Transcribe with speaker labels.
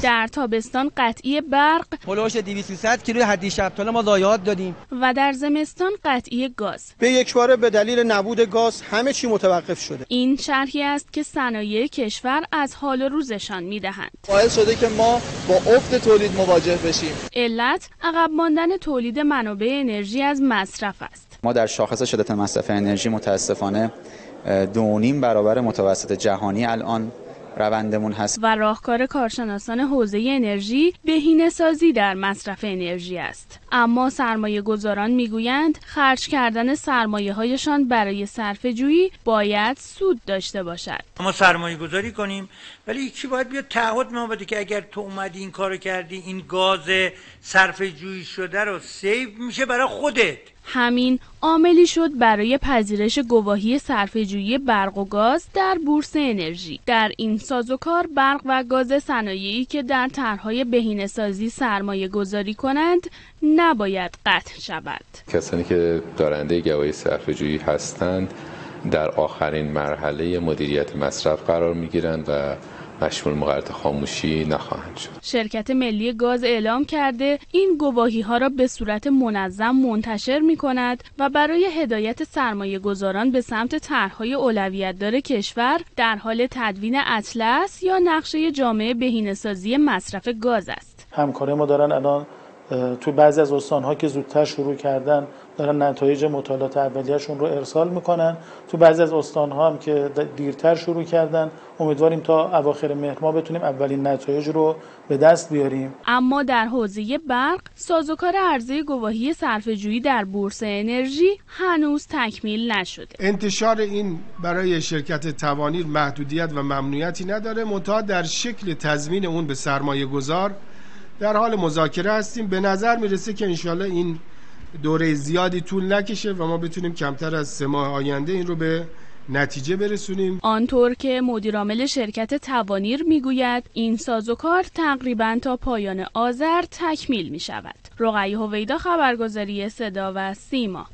Speaker 1: در تابستان قطعی برق
Speaker 2: هولوش 200 کیلو حدی شبتاله ما ضایعات دادیم
Speaker 1: و در زمستان قطعی گاز.
Speaker 3: به یک باره به دلیل نبود گاز همه چی متوقف شده.
Speaker 1: این شرحی است که صنایع کشور از حال روزشان میدهند.
Speaker 4: باعث شده که ما با افت تولید مواجه بشیم.
Speaker 1: علت عقب ماندن تولید منابع انرژی از مصرف است.
Speaker 5: ما در شاخص شدت مصرف انرژی متاسفانه 2.5 برابر متوسط جهانی الان روندمون هست
Speaker 1: و راهکار کارشناسان حوزه انرژی بهینه‌سازی در مصرف انرژی است. اما سرمایه گذاران میگویند خرج کردن سرمایه هایشان برای صرفه‌جویی باید سود داشته باشد.
Speaker 6: ما سرمایه گذاری کنیم ولی یکی باید بیاد تعهد ما بده که اگر تو اومدی این کارو کردی این گاز صرفه‌جویی شده رو سیو میشه برای خودت.
Speaker 1: همین عاملی شد برای پذیرش گواهی صرفه‌جویی برق و گاز در بورس انرژی. در این سازوکار برق و گاز صنایعی که در طرح‌های بهینه‌سازی سرمایه گذاری کنند نباید قطع شود.
Speaker 7: کسانی که دارنده گواهی صرفه‌جویی هستند در آخرین مرحله مدیریت مصرف قرار می‌گیرند و مشمول مقررات خاموشی نخواهند شد.
Speaker 1: شرکت ملی گاز اعلام کرده این گواهی‌ها را به صورت منظم منتشر می‌کند و برای هدایت سرمایه‌گذاران به سمت طرح‌های اولویت‌دار کشور در حال تدوین اطلس یا نقشه جامع بهینه‌سازی مصرف گاز است.
Speaker 8: همکارای ما دارن الان تو بعضی از استان‌ها که زودتر شروع کردن دارن نتایج مطالعات اولیه‌شون رو ارسال میکنن. تو بعضی از استان‌ها هم که دیرتر شروع کردن امیدواریم تا اواخر مهر ماه بتونیم اولین نتایج رو به دست بیاریم.
Speaker 1: اما در حوزه برق سازوکار عرضه گواهی صرفه‌جویی در بورس انرژی هنوز تکمیل نشده.
Speaker 9: انتشار این برای شرکت توانیر محدودیت و ممنوعیتی نداره، منتها در شکل تضمین اون به سرمایه گذار در حال مذاکره هستیم. به نظر میرسه که انشالله این دوره زیادی طول نکشه و ما بتونیم کمتر از 3 ماه آینده این رو به نتیجه برسونیم.
Speaker 1: آنطور که مدیرعامل شرکت توانیر میگوید این سازوکار تقریباً تا پایان آذر تکمیل می شود. رقیه هویدا، خبرگزاری صدا و سیما.